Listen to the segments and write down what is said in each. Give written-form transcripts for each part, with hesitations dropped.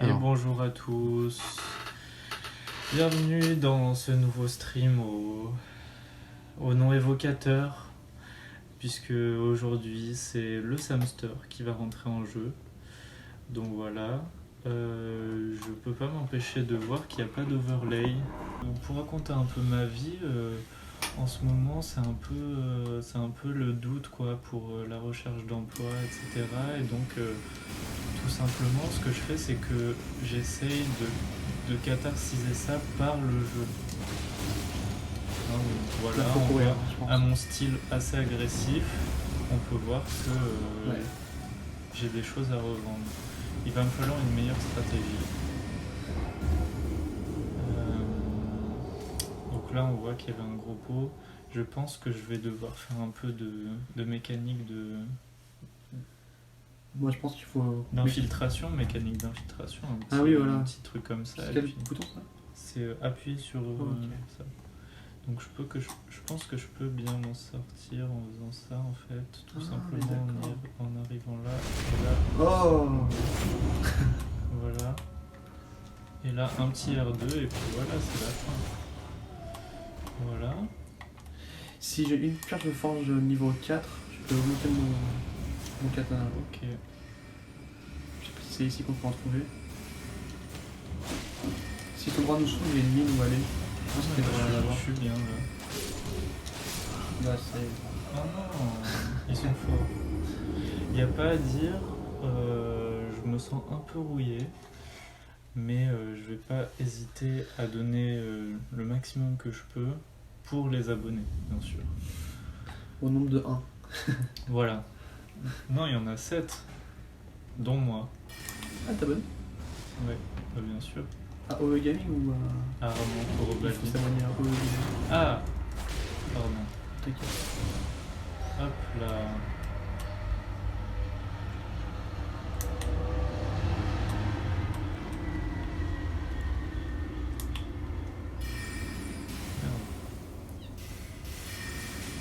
Et bonjour à tous, bienvenue dans ce nouveau stream au nom évocateur, puisque aujourd'hui c'est le Samster qui va rentrer en jeu. Donc voilà, je peux pas m'empêcher de voir qu'il n'y a pas d'overlay. Pour raconter un peu ma vie, en ce moment c'est un peu le doute quoi, pour la recherche d'emploi, etc. Et donc tout simplement ce que je fais c'est que j'essaye de catharsiser ça par le jeu. Hein, donc voilà, on voit, à mon style assez agressif, on peut voir que j'ai des choses à revendre. Il va me falloir une meilleure stratégie. Donc là on voit qu'il y avait un gros pot. Je pense que je vais devoir faire un peu de mécanique Moi je pense qu'il faut. d'infiltration, mécanique d'infiltration. Un petit truc comme ça. C'est quel bouton ça ? C'est appuyer sur ça. Donc je pense que je peux bien m'en sortir en faisant ça en fait, tout simplement en arrivant là, et là. Oh. Voilà. Et là un petit R2 et puis voilà, c'est la fin. Voilà. Si j'ai une pierre de forge niveau 4, je peux augmenter mon katana. Ok. Je sais pas si c'est ici qu'on peut en trouver. Si tout droit nous s'ouvre, il y a une mine où aller. Je suis bien là. Là c'est. Oh non, ils sont forts. Il n'y a pas à dire, je me sens un peu rouillé, mais je vais pas hésiter à donner le maximum que je peux pour les abonnés, bien sûr. Au nombre de 1. Voilà. Non, il y en a 7, dont moi. Ah, t'abonnes ? Ouais, bien sûr. À OE Gaming ou à. Ah, vraiment, pour Il faut s'abonner à OE Gaming. Ah, pardon. T'inquiète. Hop là.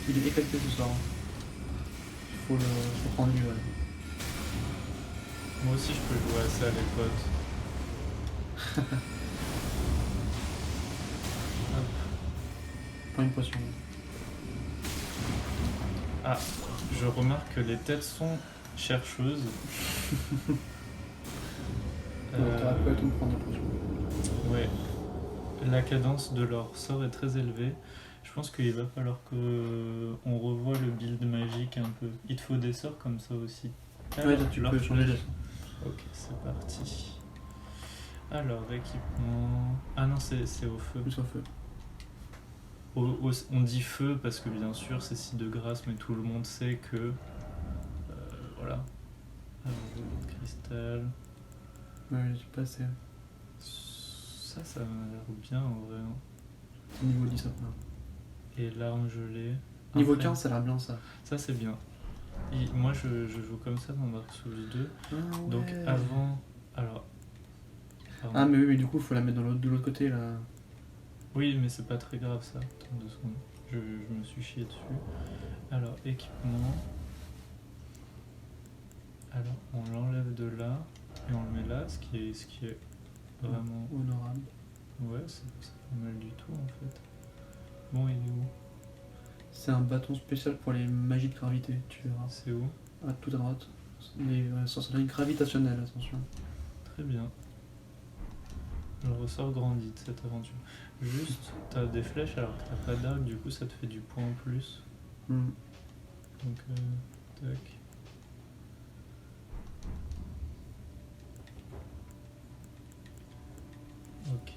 Il est éclaté ce soir. Faut prendre lui, ouais. Moi aussi, je peux jouer à ça, les potes. Hop. Pas une potion. Ah, je remarque que les têtes sont chercheuses. T'auras pas le temps de prendre des potions. Ouais. La cadence de leur sort est très élevée. Je pense qu'il va falloir qu'on revoie le build magique un peu. Il te faut des sorts comme ça aussi. Ouais, tu peux changer les sorts. Ok, c'est parti. Alors, équipement... Ah non, c'est au feu. Plus au feu. On dit feu parce que bien sûr c'est site de grâce, mais tout le monde sait que... voilà. Cristal... Ouais, j'ai pas assez. Ça m'a l'air bien en vrai. Niveau 10 après. Et l'arme gelée. Niveau après, 15, ça a l'air bien ça. Ça c'est bien. Et moi je joue comme ça dans Dark Souls 2. Ah, ouais. Donc avant... Alors... Pardon. Ah mais oui, mais du coup faut la mettre de l'autre côté là. Oui mais c'est pas très grave ça. Attends 2 secondes. Je me suis chié dessus. Alors équipement... Alors on l'enlève de là et on le met là, ce qui est vraiment... Honorable. Ouais, c'est pas mal du tout en fait. Bon, il est où? C'est un bâton spécial pour les magies de gravité, tu verras. C'est où? Ah, tout à droite. Les sorcelleries gravitationnelles, attention. Très bien. Le ressort grandit de cette aventure. Juste, t'as des flèches alors que t'as pas d'arc, du coup ça te fait du point en plus. Donc, tac. Ok.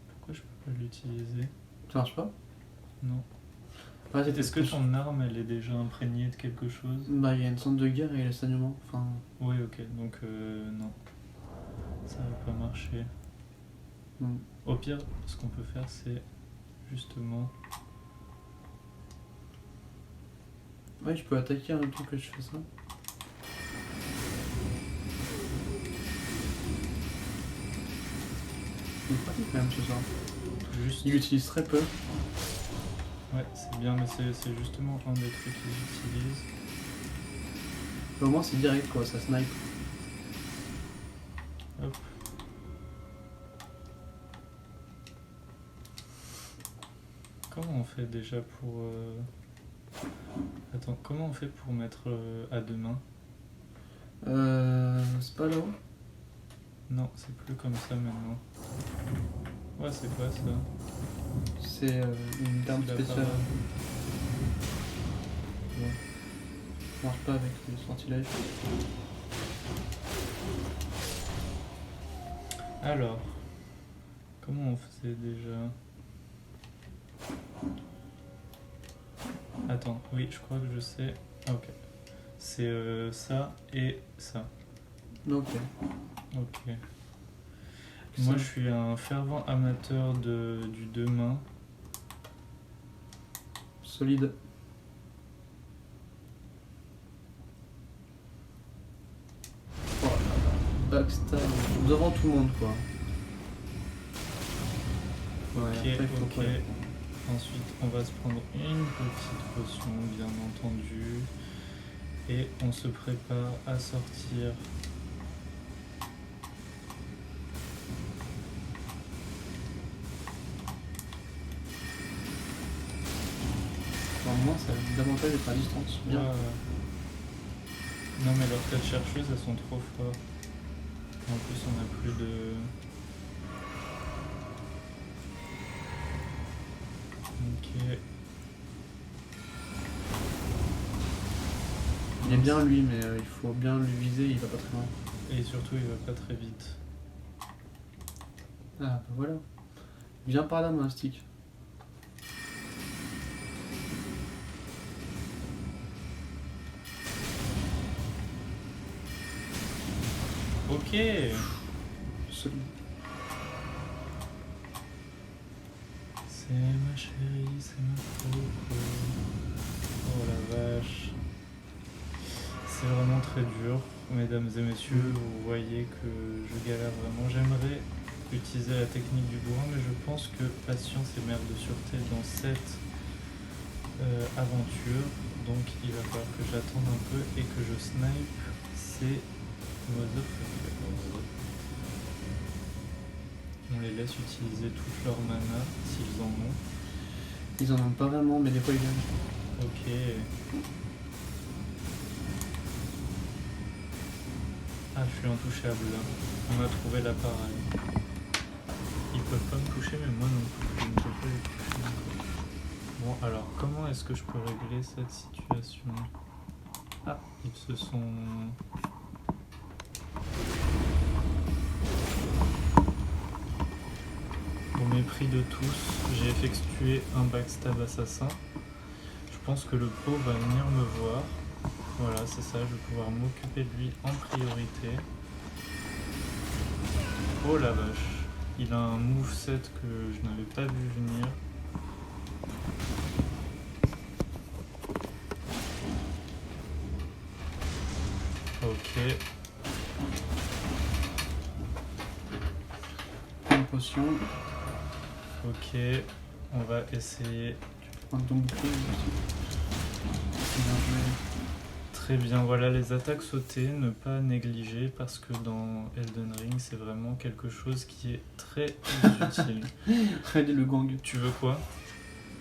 Pourquoi je peux pas l'utiliser? Ça marche pas? Non. Ah, Est-ce que ton arme elle est déjà imprégnée de quelque chose? Bah il y a une centre de guerre et le saignement. Enfin... Oui ok, donc non. Ça va pas marcher. Au pire, ce qu'on peut faire c'est justement... Ouais, je peux attaquer en même temps que je fais ça. C'est pratique quand même ce soir. Juste... Il utilise très peu. Ouais, c'est bien, mais c'est justement un des trucs qu'ils utilisent. Mais au moins c'est direct quoi, ça snipe. Hop. Comment on fait déjà pour... Attends, comment on fait pour mettre à deux mains? C'est pas là-haut? Non, c'est plus comme ça maintenant. Ouais, c'est quoi ça? C'est une arme C'est la spéciale. parade. Bon. Ça marche pas avec le sortilège. Alors, comment on faisait déjà? Attends, oui, je crois que je sais. Ah, ok. C'est ça et ça. Ok. Ok. Moi, je suis un fervent amateur du deux mains. Solide. Oh là là. Backstab devant tout le monde quoi. Ouais, Ok, après, il faut ok. pas- Ensuite, on va se prendre une petite potion, bien entendu. Et on se prépare à sortir. Au moins ça a davantage d'être à distance. Bien. Non, mais leurs 4 chercheuses, elles sont trop fortes. En plus, on a plus de... Ok. Il est bien lui, mais il faut bien le viser, il va pas très loin. Et surtout, il va pas très vite. Ah bah voilà. Viens par là, mon stick. Ok. Solide. C'est ma chérie, c'est ma pauvre. Oh la vache. C'est vraiment très dur, mesdames et messieurs. Vous voyez que je galère vraiment. J'aimerais utiliser la technique du bourrin, mais je pense que patience est mère de sûreté dans cette aventure. Donc il va falloir que j'attende un peu et que je snipe ces motherfuckers. On les laisse utiliser toute leur mana s'ils en ont. Ils en ont pas vraiment, mais des fois ils viennent. Ok. Ah, je suis intouchable là. On a trouvé la parade. Ils peuvent pas me toucher, mais moi non plus. Je ne peux pas les toucher encore. Bon, alors, comment est-ce que je peux régler cette situation? Ah, ils se sont... Au mépris de tous, j'ai effectué un backstab assassin. Je pense que le pot va venir me voir. Voilà, c'est ça, je vais pouvoir m'occuper de lui en priorité. Oh la vache, il a un moveset que je n'avais pas vu venir. Ok, Une potion. ok, on va essayer. Prends ton bouclier aussi. Bien joué. Très bien, voilà les attaques sautées, ne pas négliger parce que dans Elden Ring c'est vraiment quelque chose qui est très utile. Regardez le gang. Tu veux quoi?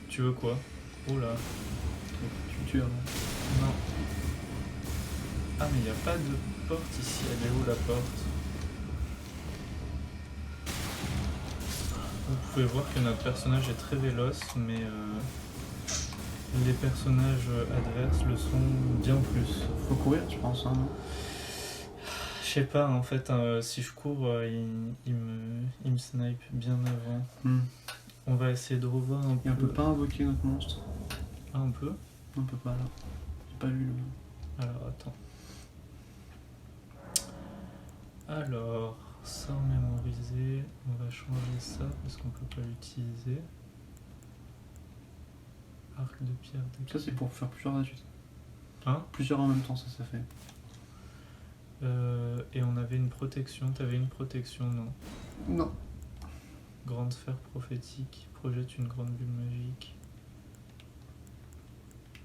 Tu veux quoi? Oh là, Tu tues avant. non. Ah mais il n'y a pas de porte ici, elle est où la porte? Vous pouvez voir que notre personnage est très véloce, mais les personnages adverses le sont bien plus. Faut courir, je pense, hein, non? Je sais pas, en fait, si je cours, il me snipe bien avant. On va essayer de revoir un peu. Et on peut pas invoquer notre monstre. Ah, on peut? On peut pas là. J'ai pas vu le. Alors, attends. Alors, sans mémoriser, on va changer ça parce qu'on peut pas l'utiliser. Arc de pierre de... Ça c'est pour faire plusieurs gratuites. Hein? Plusieurs en même temps, ça fait. Et on avait une protection. T'avais une protection, non? Non. Grande sphère prophétique. Projette une grande bulle magique.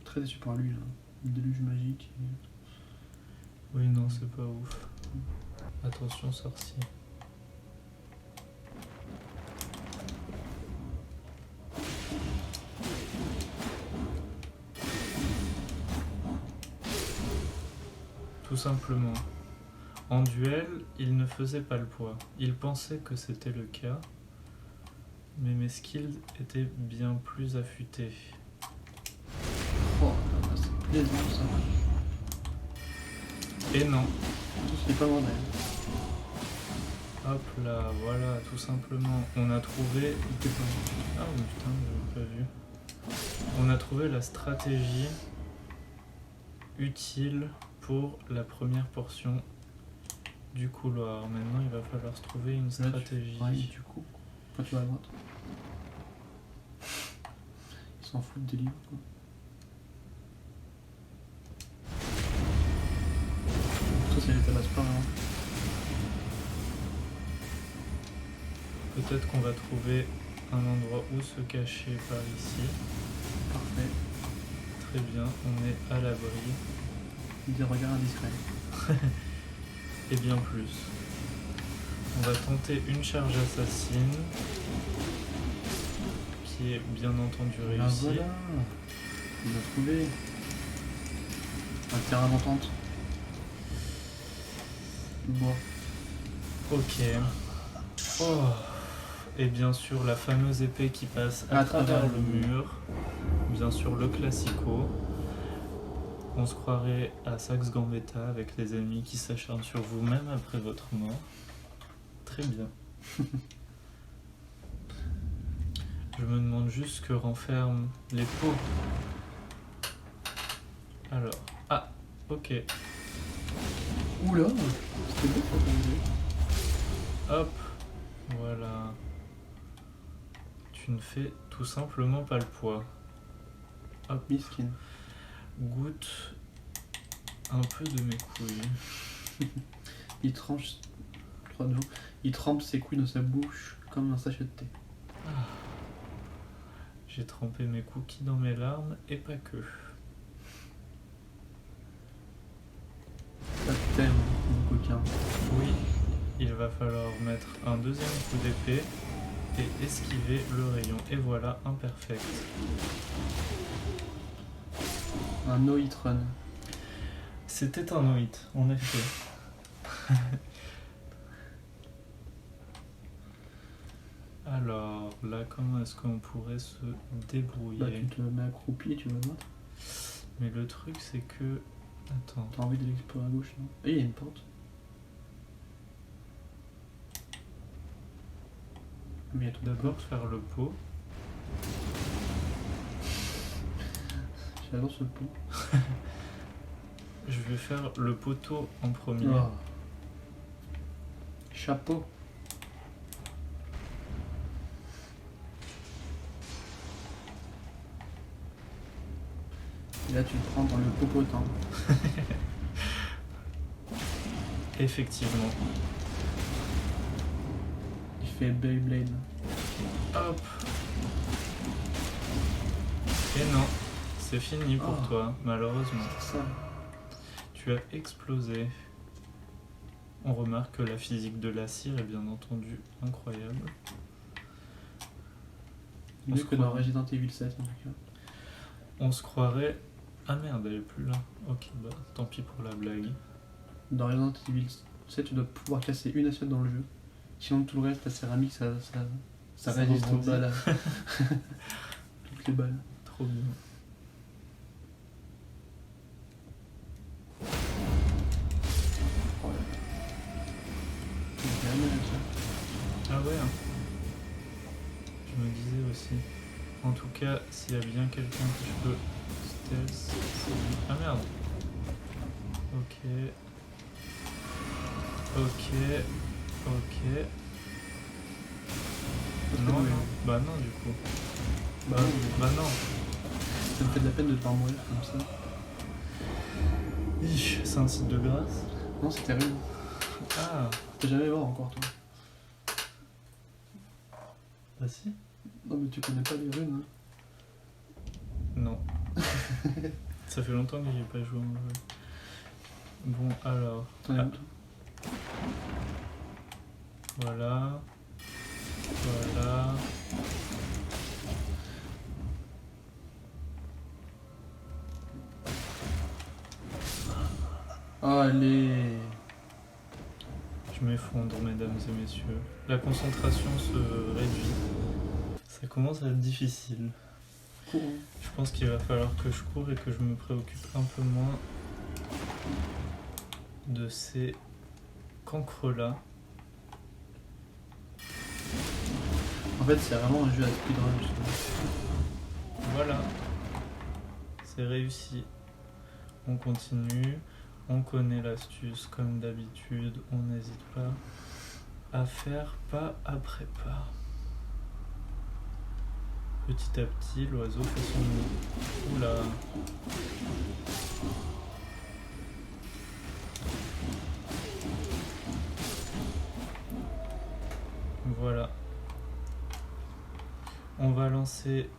Très déçu par lui là. Une déluge magique. Oui, non, c'est pas ouf. Attention, sorcier. Tout simplement. En duel, il ne faisait pas le poids. Il pensait que c'était le cas, mais mes skills étaient bien plus affûtés. Oh, c'est plaisant ça. Et non. Tout ce qui est pas vrai. Hop là, voilà, tout simplement. On a trouvé... Il était pas vrai. Ah oui, putain, j'avais pas vu. On a trouvé la stratégie utile pour la première portion du couloir. Maintenant, il va falloir se trouver une stratégie. Ouais, du coup, quand tu vas à droite. Ils s'en foutent des livres, quoi. Ça, c'est les tabasse pas, hein. Peut-être qu'on va trouver un endroit où se cacher par ici. Parfait. Très bien, on est à l'abri. Des regards indiscrets. Et bien plus. On va tenter une charge assassine, qui est bien entendu Ah réussie. voilà. On a trouvé. Un terrain d'entente. Bois. Ok. Oh. Et bien sûr la fameuse épée qui passe à travers le mur. Bien sûr le classico. On se croirait à Sax Gambetta avec les ennemis qui s'acharnent sur vous même après votre mort. Très bien. Je me demande juste ce que renferment les pots. Alors, ah, ok. Oula. C'était beau ça, comme idée. Hop, voilà. Tu ne fais tout simplement pas le poids. Hop, Miskin. goûte un peu de mes couilles. Il tranche. Il trempe ses couilles dans sa bouche comme un sachet de thé. J'ai trempé mes cookies dans mes larmes et pas que. Pas de thème, mon coquin. Oui, il va falloir mettre un deuxième coup d'épée et esquiver le rayon. Et voilà, un perfect. Un no hit run. C'était un no-hit, en effet. Alors, là, comment est-ce qu'on pourrait se débrouiller? Bah, tu te mets accroupi et tu vas voir. Mais le truc, c'est que... Attends. T'as envie d'aller explorer à gauche, non? Et il y a une porte. Mais il y a tout D'abord faire le pot. J'adore ce pot. Je vais faire le poteau en premier. Oh. Chapeau. Et là tu le prends dans le popotin. Effectivement. Il fait Beyblade. Hop. Et non, c'est fini pour Oh. toi, malheureusement. C'est ça. Tu as explosé. On remarque que la physique de la cire est bien entendu incroyable. On Mieux se que dans croit- Resident Evil 7 en tout cas. On se croirait... Ah merde, elle est plus là. Ok, bah tant pis pour la blague. Dans Resident Evil 7 tu dois pouvoir casser une assiette dans le jeu. Sinon tout le reste, la céramique ça Ça résiste aux rebondit. balles. Toutes les balles. Trop bien. Oh là là. C'est bien, ça. Ah ouais, hein. Je me disais aussi. En tout cas, s'il y a bien quelqu'un que je peux stealth, c'est lui. Ah merde. Ok. Ok. Ok. Non, non. Bah non, du coup. Bah, Bah non. ça me fait de la peine de devoir mourir comme ça. Ich, c'est un site de grâce. Non, c'est terrible. Ah. Tu peux jamais voir encore toi. Bah si. Non mais tu connais pas les runes. Hein. Non. Ça fait longtemps que j'ai pas joué en jeu. Bon, alors, T'en es où, toi? voilà. Voilà. Allez. Je m'effondre, mesdames et messieurs. La concentration se réduit. Ça commence à être difficile. Courant. Je pense qu'il va falloir que je cours et que je me préoccupe un peu moins de ces cancres-là. En fait, c'est vraiment un jeu à speedrun, justement. Voilà. C'est réussi. On continue. On connaît l'astuce comme d'habitude. On n'hésite pas à faire pas après pas. Petit à petit, l'oiseau fait son nid. Oula. Voilà. On va lancer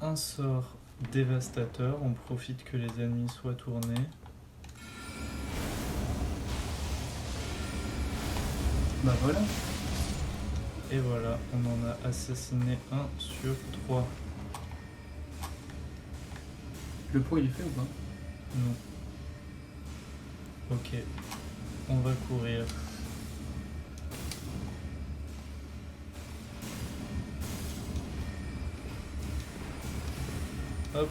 un sort dévastateur. On profite que les ennemis soient tournés. Bah voilà. Et voilà, on en a assassiné un sur 3. Le pot, il est fait ou pas? Non. Ok. On va courir. Hop.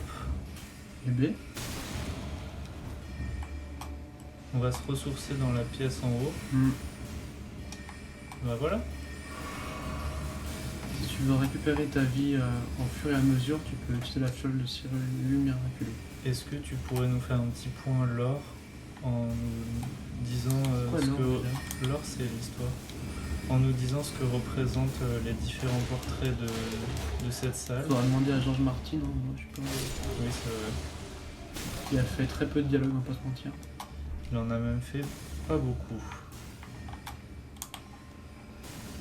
Et B? On va se ressourcer dans la pièce en haut. Bah voilà. Si tu veux récupérer ta vie en fur et à mesure, tu peux utiliser la fiole de cire miraculeuse. Est-ce que tu pourrais nous faire un petit point lore en nous disant Quoi, ce lore, que... Lore, c'est l'histoire. En nous disant ce que représentent les différents portraits de cette salle. Faudra demander à George Martin, hein, moi je sais pas. Oui, c'est vrai. Il a fait très peu de dialogue, on va pas se mentir. Il en a même fait pas beaucoup.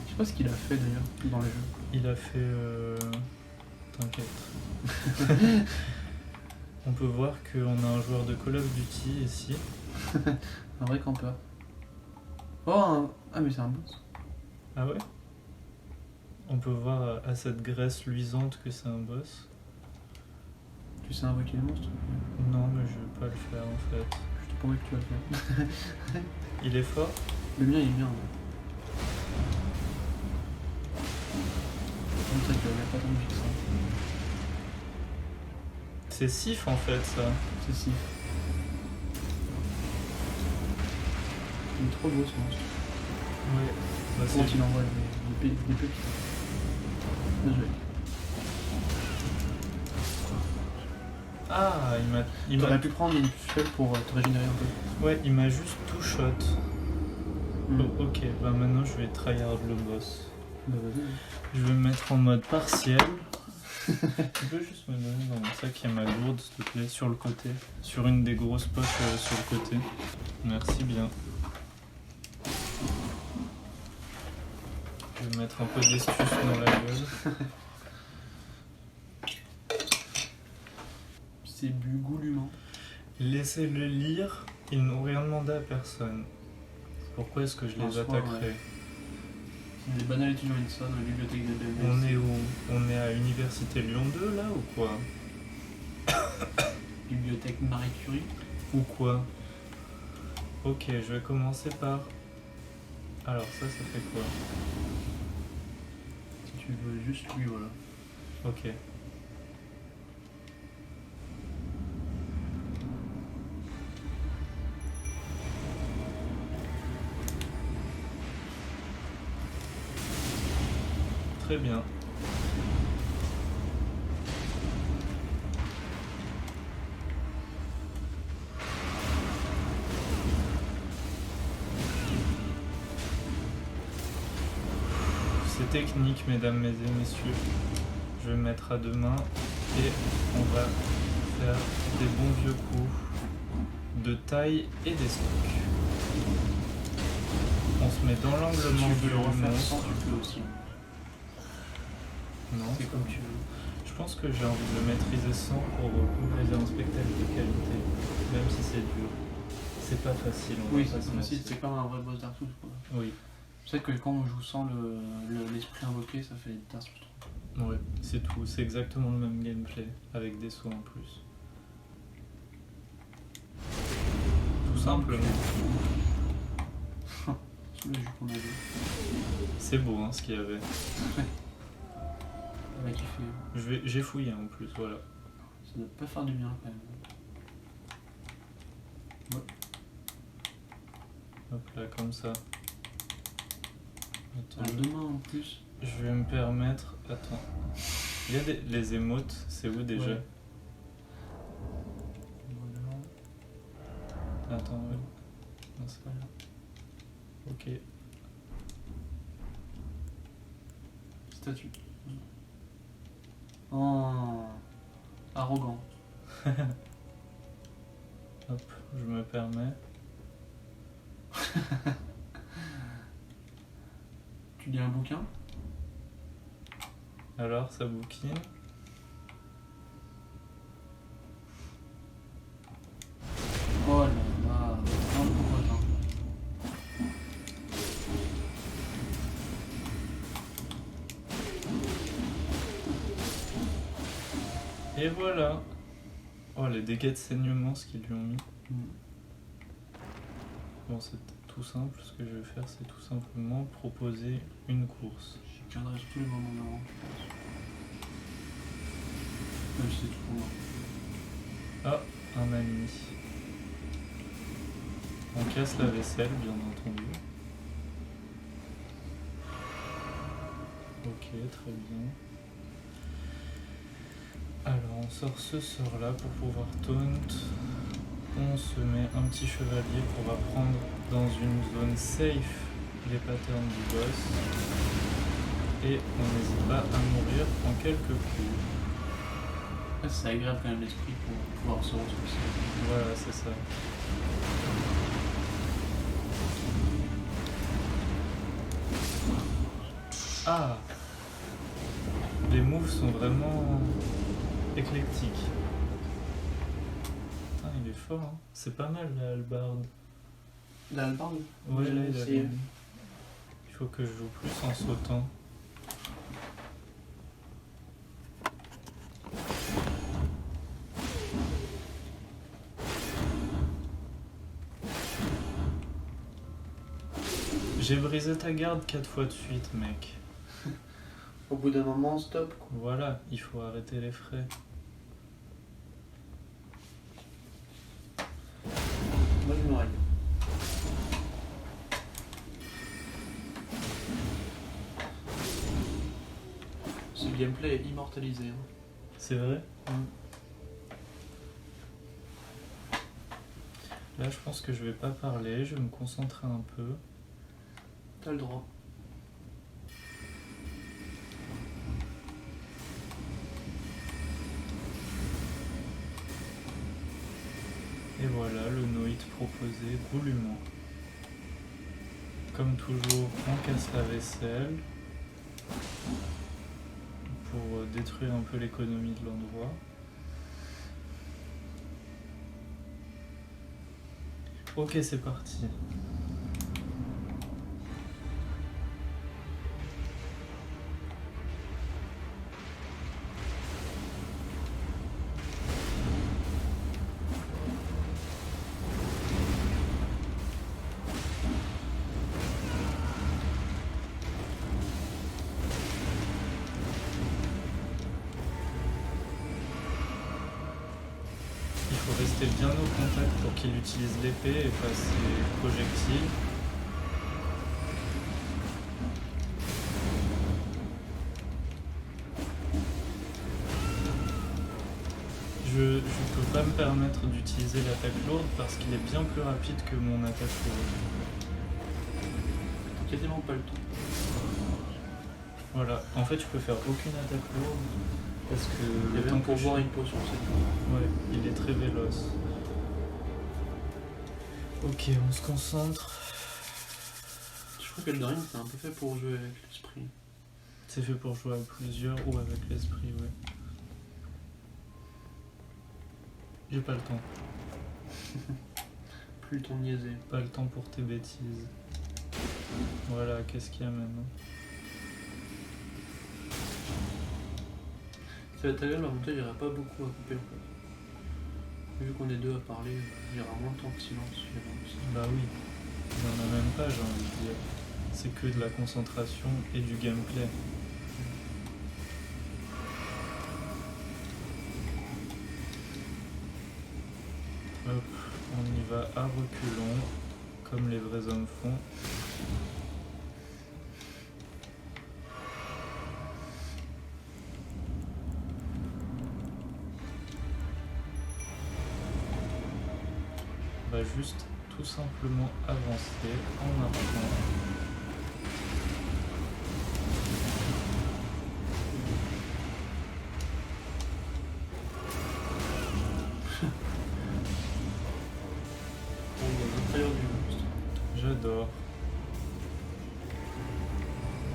Je sais pas ce qu'il a fait d'ailleurs dans le jeu. Il a fait... T'inquiète. On peut voir qu'on a un joueur de Call of Duty ici. Un vrai campeur. Oh, ah mais c'est un boss. Ah ouais? On peut voir à cette graisse luisante que c'est un boss. Tu sais invoquer les monstres? Non, mais je vais pas le faire en fait. Je te promets que tu vas le faire. Il est fort? Le mien il est bien. Comme ça, tu vas pas tant de vie que ça. C'est Sif en fait ça. C'est si. Il est trop beau ce monstre. Ouais. Bah, Comment c'est... il envoie des pépites. Bien joué. Ah, il T'aurais m'a... pu prendre une fiole pour te régénérer un peu. Ouais, il m'a juste tout shot. Oh, ok, bah maintenant je vais tryhard le boss. Bah vas-y. Je vais me mettre en mode partiel. Tu peux juste me donner dans mon sac, il y a ma gourde s'il te plaît, sur le côté. Sur une des grosses poches sur le côté. Merci bien. Je vais mettre un peu d'estus dans la gueule. C'est goulûment. Laissez-le lire, ils n'ont rien demandé à personne. Pourquoi est-ce que je les attaquerais? Des banales étudiants INSA dans la bibliothèque de BMS. On est où? On est à Université Lyon 2 là ou quoi? Bibliothèque Marie Curie. Ou quoi? Ok, je vais commencer par... Alors ça fait quoi? Si tu veux juste lui, voilà. Ok. Très bien. C'est technique, mesdames et messieurs. Je vais me mettre à deux mains et on va faire des bons vieux coups de taille et d'espoc. On se met dans l'angle mort Si tu du veux le refaire monstre. sans, tu peux aussi. Non, C'est comme tu veux. je pense que j'ai envie de le maîtriser sans pour réaliser un spectacle de qualité, même si c'est dur. C'est pas facile, on Oui, va pas se c'est facile, mentir. c'est comme un vrai boss Dark Souls quoi. Oui, C'est vrai que quand on joue sans l'esprit invoqué, ça fait Dark Souls 3. ouais, c'est tout. C'est exactement le même gameplay, avec des sauts en plus. Tout simplement. Sous le jus qu'on avait. C'est beau hein, ce qu'il y avait. On va kiffer. J'ai fouillé en plus, voilà. Ça doit pas faire du bien quand même. Hop là, comme ça. T'as Attends, deux mains en plus. je vais me permettre... Attends. Il y a les émotes, c'est où déjà? Ouais. Attends, ouais. Non, c'est pas là. Ok. Statue. Oh, arrogant. Hop, je me permets. Tu lis un bouquin? Alors, ça bouquine. Oh là là, un pauvre. Et voilà. Oh, les dégâts de saignement, ce qu'ils lui ont mis. Bon, c'est tout simple. Ce que je vais faire, c'est tout simplement proposer une course. Je tiendrai sur tous les moments marrants, je pense. Même si c'est tout pour moi. Ah, un ami. On casse la vaisselle, bien entendu. Ok, très bien. Alors, on sort ce sort-là pour pouvoir taunt. On se met un petit chevalier pour apprendre dans une zone safe les patterns du boss. Et on n'hésite pas à mourir en quelques coups. Après, c'est agréable quand même l'esprit pour pouvoir se ressourcer. Voilà, c'est ça. Ah! Les moves sont vraiment éclectiques. Putain, il est fort, hein. C'est pas mal la hallebarde. L'albarde? Ouais, là, il a essayé. bien. Il faut que je joue plus en sautant. J'ai brisé ta garde 4 fois de suite, mec. Au bout d'un moment, stop quoi. Voilà, il faut arrêter les frais. Moi je me règle. Ce gameplay est immortalisé. Hein. C'est vrai? Là, je pense que je vais pas parler, je vais me concentrer un peu. T'as le droit. Et voilà, le Noït proposé goulûment. Comme toujours, on casse la vaisselle pour détruire un peu l'économie de l'endroit. Ok, c'est parti. Il faut rester bien au contact pour qu'il utilise l'épée et pas ses projectiles. Je peux pas me permettre d'utiliser l'attaque lourde parce qu'il est bien plus rapide que mon attaque lourde. T'as quasiment pas le temps. Voilà, en fait je peux faire aucune attaque lourde parce que Il y le avait temps un que pour je... boire une potion, c'est Ouais, il est très véloce. Ok, on se concentre. Je crois que le Ring c'est un peu fait pour jouer avec l'esprit. C'est fait pour jouer à plusieurs ou avec l'esprit, ouais. J'ai pas le temps. Plus le temps de niaiser. Pas le temps pour tes bêtises. Voilà, qu'est-ce qu'il y a maintenant? Ça va être agréable, en montage, il n'y aura pas beaucoup à couper en fait. Vu qu'on est deux à parler, il y aura moins de temps de silence finalement. Bah oui, il n'y en a même pas, j'ai envie de dire. C'est que de la concentration et du gameplay. Hop, on y va à reculons, comme les vrais hommes font. On va juste tout simplement avancer en marchant. On est à l'intérieur du monstre. J'adore.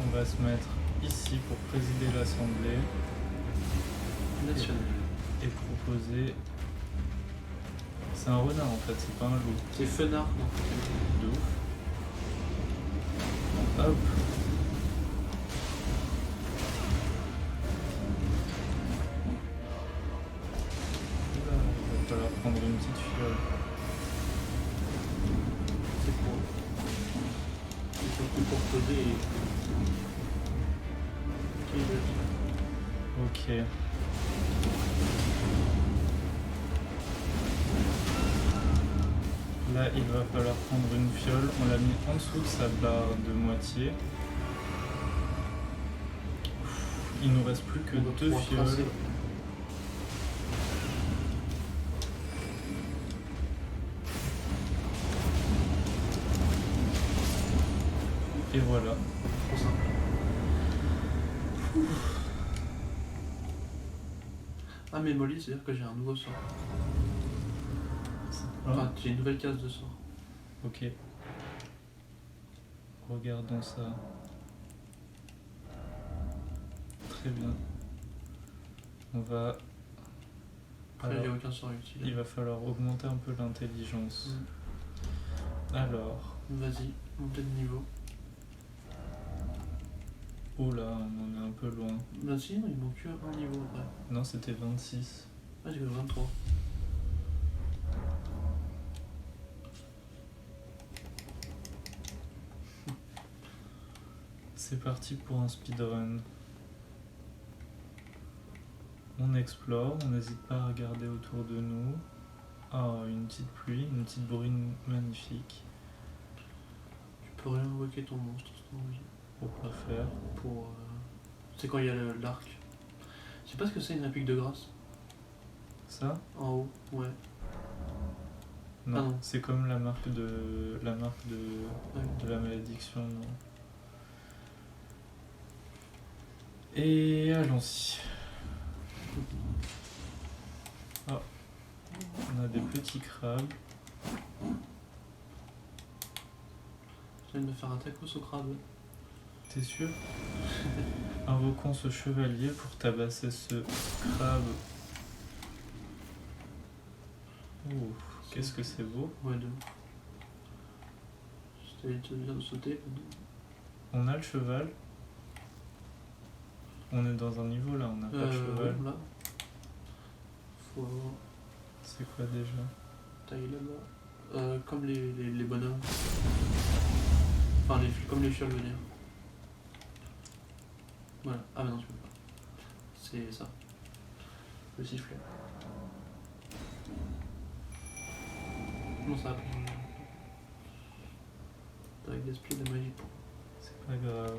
On va se mettre ici pour présider l'assemblée National. et proposer... C'est un renard en fait, c'est pas un loup. C'est Fenard, non? De ouf. Hop. Oula, il va falloir prendre une petite fiole. C'est pour. C'est surtout pour poser et. Ok. Là, il va falloir prendre une fiole. On l'a mis en dessous de sa barre de moitié. Il nous reste plus que On va 2 pouvoir fioles. tracer. Et voilà. Trop simple. Ah, mais Molly, c'est-à-dire que j'ai un nouveau sort. Enfin, j'ai une nouvelle case de sort. Ok. Regardons ça. Très bien. On va... Après, Alors, j'ai aucun sort utile. il va falloir augmenter un peu l'intelligence. Alors... Vas-y, montez de niveau. Oh là, on en est un peu loin. Bah si, non, il manque que un niveau après. Non, c'était 26. Ah, j'ai que 23. C'est parti pour un speedrun. On explore, on n'hésite pas à regarder autour de nous. Ah, une petite pluie, une petite bruine magnifique. Tu peux réinvoquer ton monstre si t'as envie. Pourquoi faire? Pour. C'est quand il y a l'arc. Je sais pas ce que c'est une réplique de grâce. Ça? En haut, ouais. Non, Ah non. c'est comme la marque de Ouais. de la malédiction. Non. Et allons-y. Ah, on a des petits crabes. Je viens de me faire un tacos au crabe. T'es sûr? Invoquons ce chevalier pour tabasser ce crabe. Ouh, qu'est-ce que c'est beau. Ouais, de ouf. Je t'avais te dire de sauter. On a le cheval. On est dans un niveau là, on n'a pas de cheval. Là. Faut C'est quoi déjà? tailler là-bas. Comme les bonhommes. Enfin, comme les fioles, je veux dire. Voilà. Ah, mais non, tu peux pas. C'est ça. Le sifflet. Non, ça va pas. Avec des spies de magie. C'est pas grave.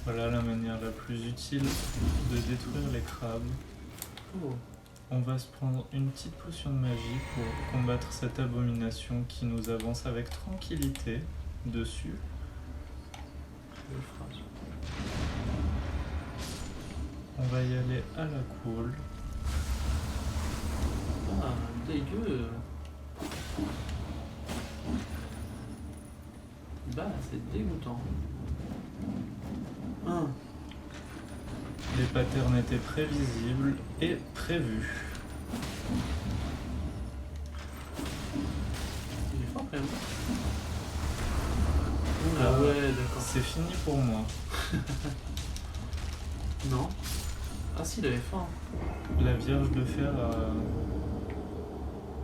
Voilà la manière la plus utile de détruire les crabes. Oh. On va se prendre une petite potion de magie pour combattre cette abomination qui nous avance avec tranquillité dessus. Belle phrase. On va y aller à la cool. Ah, dégueu. Bah, c'est dégoûtant. Ah, Les Les patterns étaient prévisibles et prévus. Il est fort quand même. Ah Ah ouais, d'accord. C'est fini pour moi. Non. Ah si, il avait faim. La Vierge de Fer a...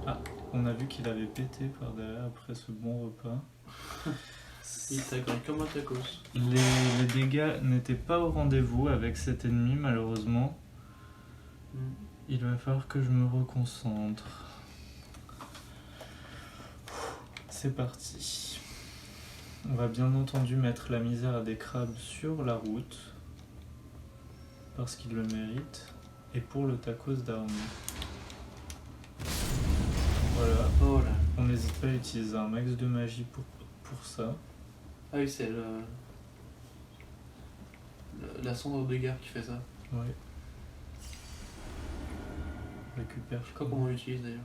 Ah, on a vu qu'il avait pété par derrière après ce bon repas. Il t'agrée comme un tacos. Les dégâts n'étaient pas au rendez-vous avec cet ennemi malheureusement. Il va falloir que je me reconcentre. C'est parti. On va bien entendu mettre la misère à des crabes sur la route. Parce qu'ils le méritent. Et pour le tacos d'armée. Voilà. Oh là. On n'hésite pas à utiliser un max de magie pour ça. Ah oui, c'est la cendre de guerre qui fait ça. Ouais. Récupère. Je sais pas comment on l'utilise d'ailleurs.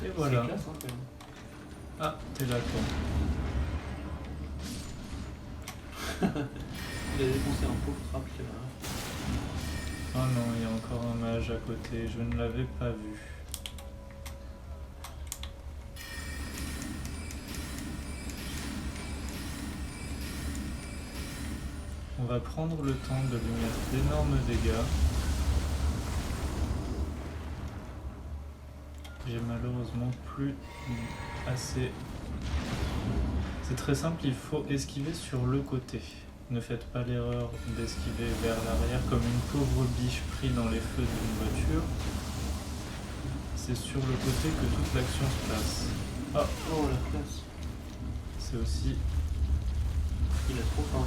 Et voilà. C'est classe hein, quand même. Ah, t'es là toi. Il a défoncé un pauvre trap qui est là. Oh non, il y a encore un mage à côté, je ne l'avais pas vu. On va prendre le temps de lui mettre d'énormes dégâts. J'ai malheureusement plus assez... C'est très simple, il faut esquiver sur le côté. Ne faites pas l'erreur d'esquiver vers l'arrière comme une pauvre biche prise dans les feux d'une voiture. C'est sur le côté que toute l'action se passe. Ah, Oh la classe. c'est aussi... Il a trop faim là.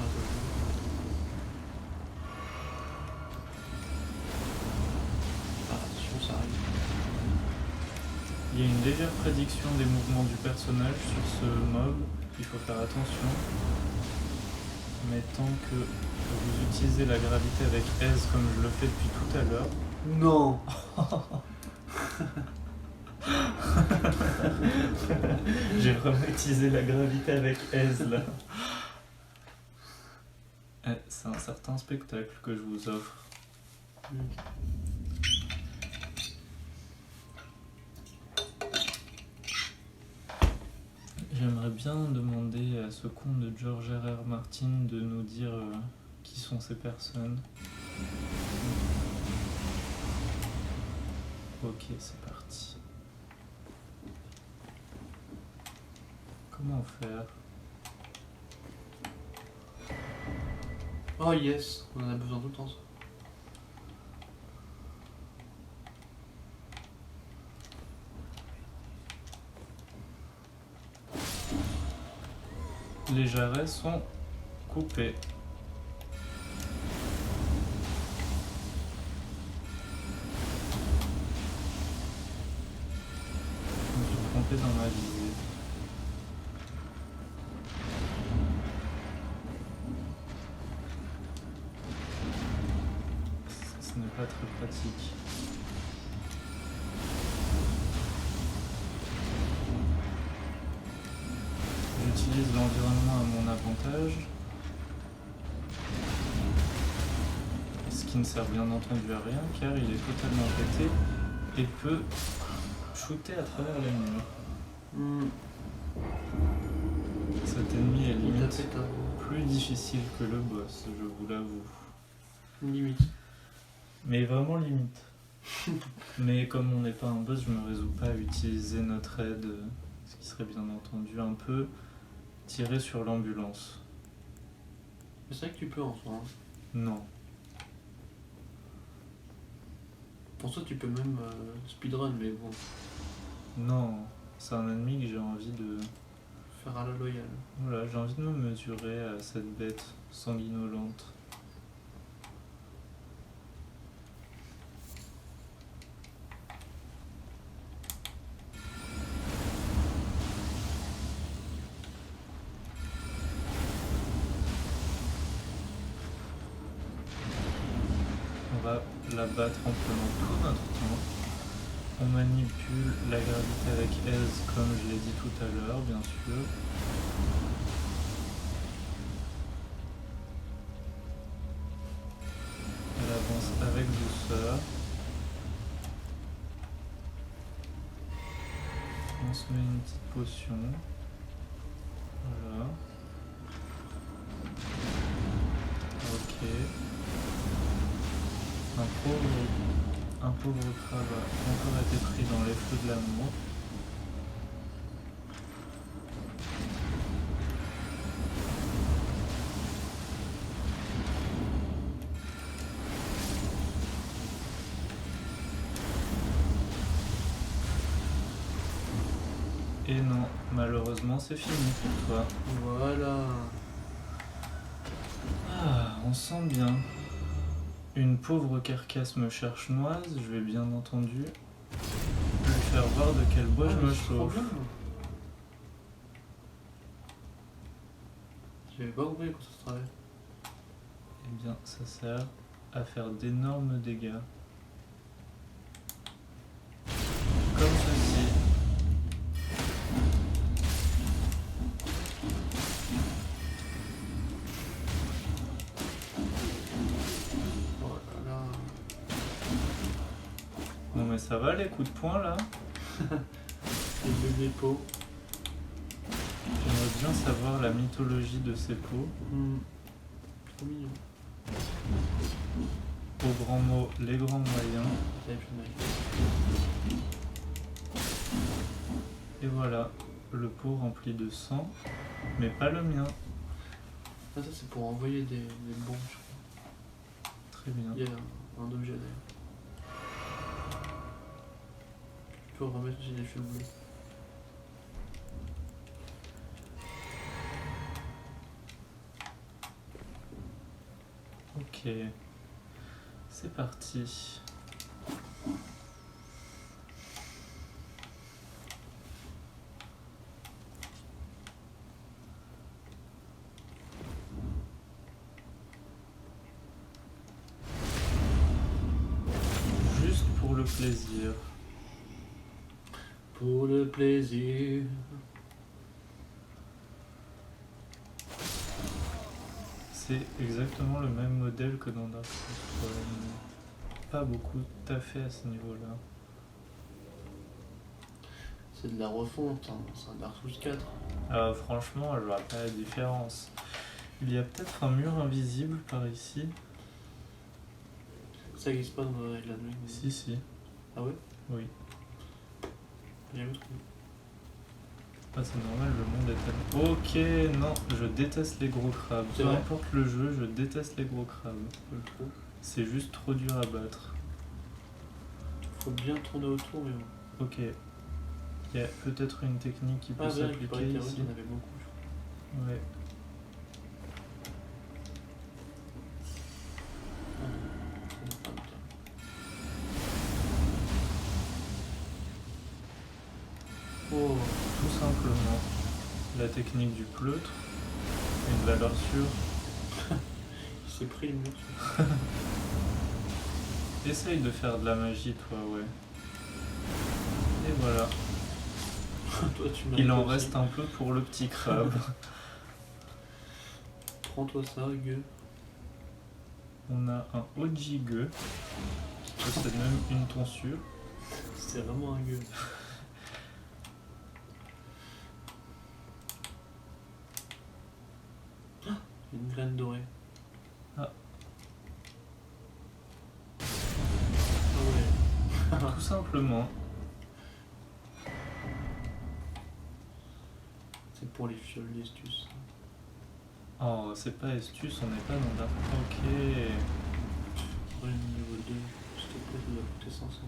Ah, attention, ça arrive. Il y a une légère prédiction des mouvements du personnage sur ce mob, il faut faire attention. Mais tant que vous utilisez la gravité avec aise comme je le fais depuis tout à l'heure... Non. J'ai vraiment utilisé la gravité avec aise là. C'est un certain spectacle que je vous offre. J'aimerais bien demander à ce con de George R.R. Martin de nous dire qui sont ces personnes. Ok, c'est parti. Comment faire? Oh yes, on en a besoin tout le temps ça. Les jarrets sont coupés. Je me suis trompé dans ma visée. Ce n'est pas très pratique. J'utilise l'environnement à mon avantage. Ce qui ne sert bien entendu à rien car il est totalement pété et peut shooter à travers les murs. Cet ennemi est limite plus difficile que le boss, je vous l'avoue. Limite. Mais vraiment limite. Mais comme on n'est pas un boss, je me résous pas à utiliser notre aide, ce qui serait bien entendu un peu tirer sur l'ambulance. Mais c'est vrai que tu peux en soi. Hein. Non. Pour ça tu peux même speedrun mais bon. Non, c'est un ennemi que j'ai envie de... Faire à la loyale. Voilà, j'ai envie de me mesurer à cette bête sanguinolente. On va la battre en prenant tout notre temps. On manipule la gravité avec aise comme je l'ai dit tout à l'heure, bien sûr. On se met une petite potion. Voilà. Ok. Un pauvre crabe a encore été pris dans les feux de l'amour. Et non, malheureusement c'est fini pour toi. Voilà. Ah, on sent bien. Une pauvre carcasse me cherche noise, je vais bien entendu lui faire voir de quel bois je me chauffe. J'avais pas compris comment ça se travaille. Eh bien, ça sert à faire d'énormes dégâts. Comme ceci. Oh là là. Bon mais ça va les coups de poing là? Les bébés pots. J'aimerais bien savoir la mythologie de ces pots. Trop mignon. Au grand mot, les grands moyens. Ça y est, je suis Et voilà, le pot rempli de sang, mais pas le mien. Ah, ça c'est pour envoyer des bombes, je crois. Très bien. Il y a un objet d'ailleurs. Je peux remettre aussi les feux bleus. Ok, c'est parti. Juste pour le plaisir. Pour le plaisir. C'est exactement le même modèle que dans Dark Souls. Pas beaucoup tout à fait à ce niveau-là. C'est de la refonte, hein. C'est un Dark Souls 4. Franchement, je vois pas la différence. Il y a peut-être un mur invisible par ici. Ça existe pas dans la nuit. Si, si. Ah ouais? Oui. J'ai jamais trouvé. Ah, c'est normal, le monde est tellement... Ok, non, je déteste les gros crabes. C'est Peu vrai importe le jeu, je déteste les gros crabes. Le trou. C'est juste trop dur à battre. Faut bien tourner autour, mais bon. Ok. Il y a peut-être une technique qui peut Ah, ben, récupérer s'appliquer tes ici. il y en avait beaucoup, je crois. Ouais. Oh, Tout simplement, la technique du pleutre, une valeur sûre. il s'est pris le mur. Essaye de faire de la magie, toi, ouais. Et voilà. Toi, tu m'as Il en aussi. reste un peu pour le petit crabe. Prends-toi ça, gueux. On a un Ojige, qui possède même une tonsure. C'est vraiment un gueux. Une graine dorée. Ah. Ah ouais. Tout simplement. C'est pour les fioles d'Estus. Oh, c'est pas Estus, on n'est pas dans Dark. Ok. Ouais, niveau 2, s'il te plaît, ça doit coûter 500.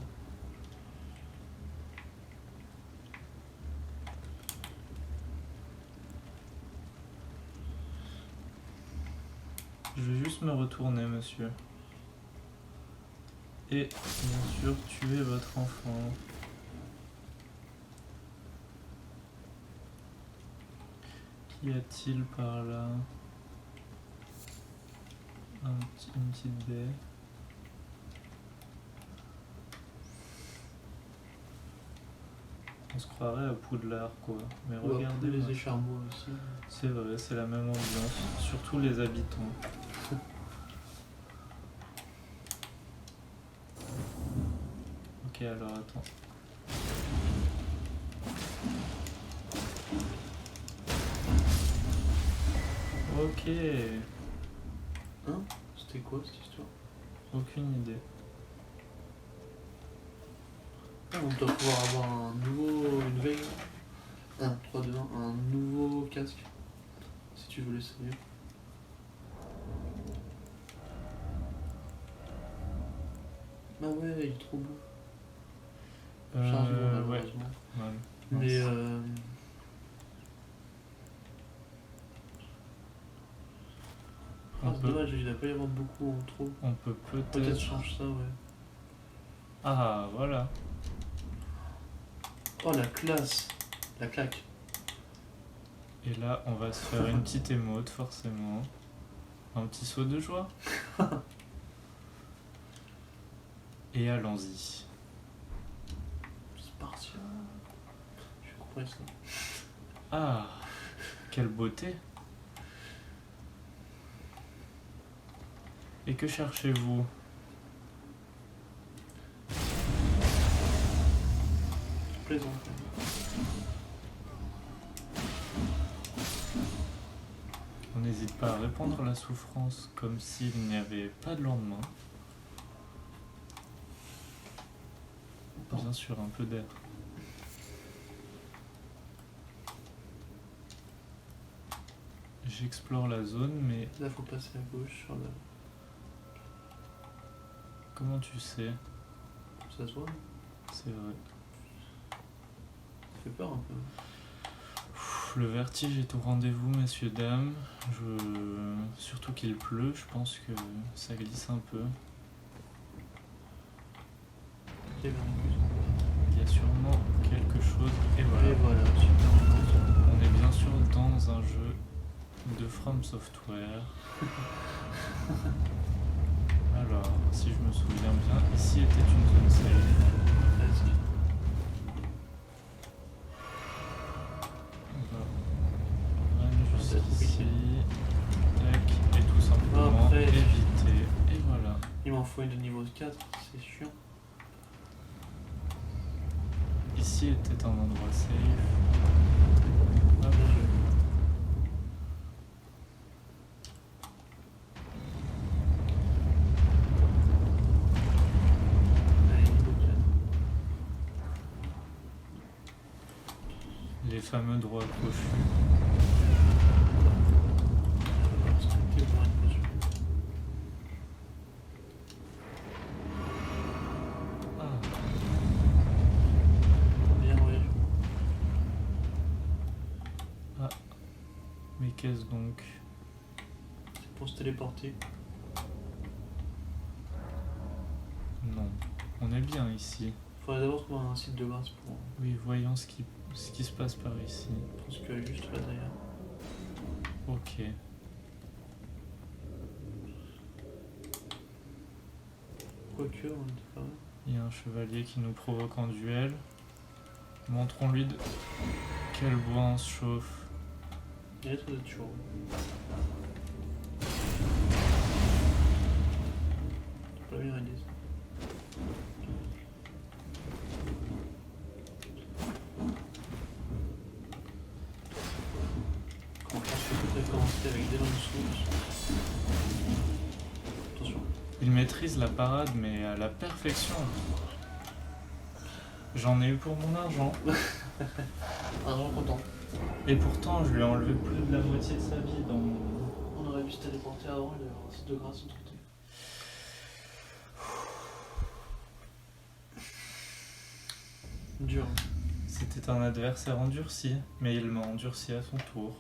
Je vais juste me retourner, monsieur. Et, bien sûr, tuer votre enfant. Qu'y a-t-il par là? Une petite baie. On se croirait à Poudlard, quoi. Mais Ou regardez les maintenant. écharmois aussi. C'est vrai, c'est la même ambiance. Surtout les habitants. Ok, alors attends. Ok. Hein? C'était quoi cette histoire? Aucune idée. Ah, on doit pouvoir avoir un nouveau. Une nouvelle. 1, 3, 2, 1, un nouveau casque. Si tu veux l'essayer. Ah ouais, il est trop beau. Chargement Ouais. malheureusement. Ouais. Mais Mince. Ah, On c'est peut, dommage, il va pas y avoir beaucoup en trop. on peut Peut-être peut-être... change ça, ouais. Ah, voilà. Oh la classe. La claque. Et là, on va se faire une petite émote, forcément. Un petit saut de joie. Et allons-y. Spartia. J'ai compris ça. Ah, quelle beauté. Et que cherchez-vous? Plaisant. On n'hésite pas à répandre la souffrance comme s'il n'y avait pas de lendemain. Bien sûr, un peu d'air. J'explore la zone, mais Là, faut passer à gauche sur la. comment tu sais? Ça se voit? C'est vrai. Ça fait peur un peu. Le vertige est au rendez-vous, messieurs, dames. Surtout qu'il pleut, je pense que ça glisse un peu. Ok, vers la gauche. Il y a sûrement quelque chose. Et voilà. Et voilà, super. On est bien sûr dans un jeu de From Software. Alors, si je me souviens bien, ici était une zone safe. Presque. On va run juste C'est compliqué. ici. Tac, et tout simplement Après. éviter. Et voilà. Il m'en faut une de niveau 4, c'est chiant. Ici était un endroit safe. Hop. Bien joué. Allez, niveau 4. Les fameux droits crochus. Instructé pour une potion. Ah, Bien voyage. mais qu'est-ce donc? C'est pour se téléporter. Non. On est bien ici. Faudrait d'abord trouver un site de grâce pour. Oui, voyons ce qui se passe par ici. Je pense que juste là derrière. Ok. Quoique, on était pas mal. Il y a un chevalier qui nous provoque en duel. Montrons-lui de quel bois on se chauffe. Il y a trop de toujours. C'est pas la meilleure idée ça. Quand je pense que je pourrais commencer avec des Demon Souls. Attention. Il maîtrise la parade, mais à la perfection. J'en ai eu pour mon argent. Argent content. Et pourtant, je lui ai enlevé plus de la moitié de sa vie dans mon... On aurait dû se téléporter avant, il y avait un site de grâce entre côté. Dur. C'était un adversaire endurci, mais il m'a endurci à son tour.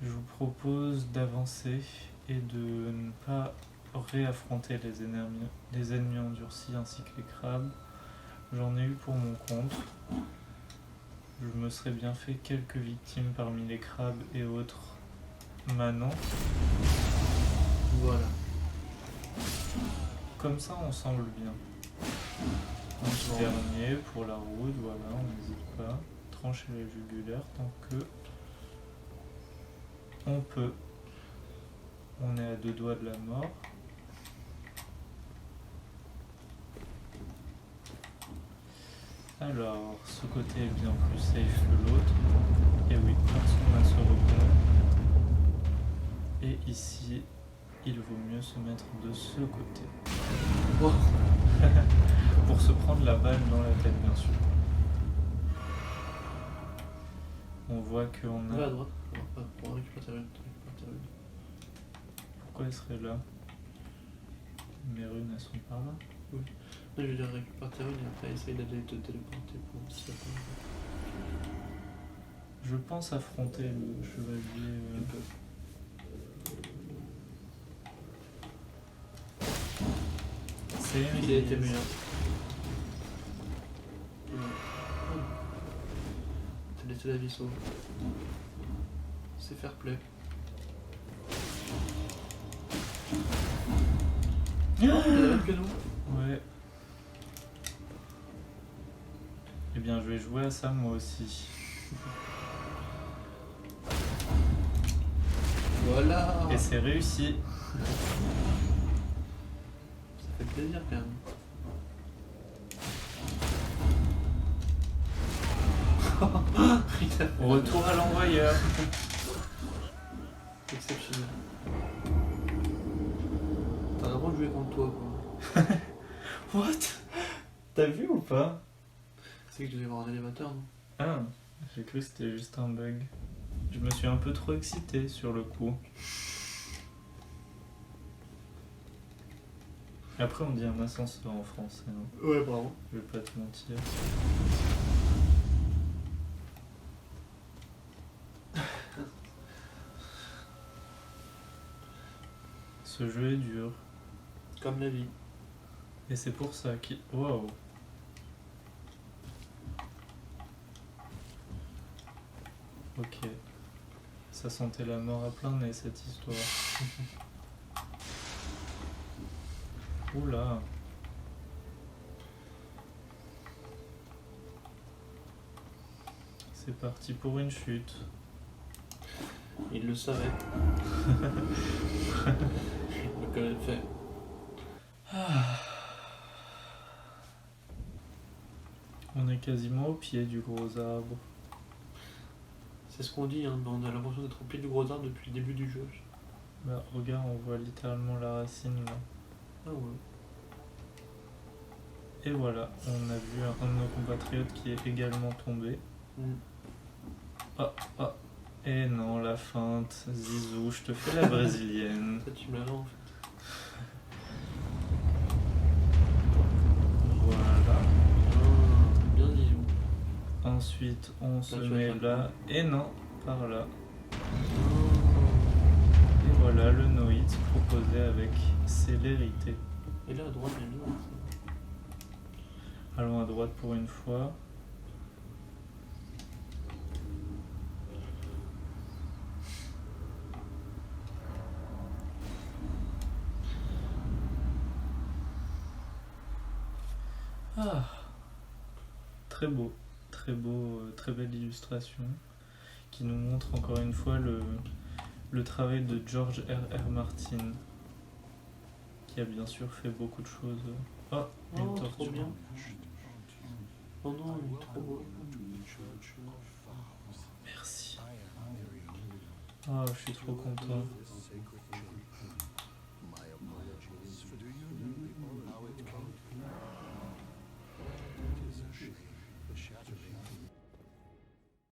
Je vous propose d'avancer et de ne pas réaffronter les ennemis endurcis ainsi que les crabes. J'en ai eu pour mon compte. Je me serais bien fait quelques victimes parmi les crabes et autres manants. Voilà. Comme ça, on semble bien. Un petit Bon. dernier pour la route, voilà, on n'hésite pas. Trancher les jugulaires tant que on peut. On est à 2 doigts de la mort. Alors, ce côté est bien plus safe que l'autre. Et oui, on a ce repère. Et ici, il vaut mieux se mettre de ce côté. Oh. Pour se prendre la balle dans la tête, bien sûr. On voit qu'on Va à a... droite. Pour récupérer ta rune. Pourquoi elle serait là? Mes runes, elles sont par là. Non, je veux dire, récupère tes runes et après essaye d'aller te téléporter pour si ça Je pense affronter le chevalier... un peu. C'est Il a été meilleur. T'as laissé la vie sauve. C'est fair play. Il a la même que nous. Ouais. Eh bien, je vais jouer à ça moi aussi. Voilà. Et c'est réussi. Ça fait plaisir quand même. Retour à l'envoyeur. Exceptionnel. T'as vraiment joué contre toi quoi. What? T'as vu ou pas? C'est que je devais avoir un élévateur non? Ah, j'ai cru que c'était juste un bug. Je me suis un peu trop excité sur le coup. Après, on dit un ascenseur en français. Hein. Ouais, bravo. Je vais pas te mentir. Ce jeu est dur. Comme la vie. Et c'est pour ça qu'il... Wow. Ok. Ça sentait la mort à plein nez, cette histoire. Oula. C'est parti pour une chute. Il le savait. Il le fait. On est quasiment au pied du gros arbre. C'est ce qu'on dit, hein, mais on a l'impression d'être au pied du gros arbre depuis le début du jeu. Bah regarde, on voit littéralement la racine là. Ah ouais. Et voilà, on a vu un de nos compatriotes qui est également tombé. Ah, ah. Et non, la feinte. Zizou, je te fais la brésilienne. Ça, tu me l'avais en fait. Voilà. Bien Zizou. Ensuite, on se tu vas met faire là. Et non, par là. Et voilà le Noïd proposé avec célérité. Et là à droite, il y a une autre. Allons à droite pour une fois. Ah, très beau, très belle illustration qui nous montre encore une fois le travail de George R.R. Martin, qui a bien sûr fait beaucoup de choses. Oh, une Oh, tortue. trop bien. Oh non, il est trop beau. Merci. Oh, je suis trop content.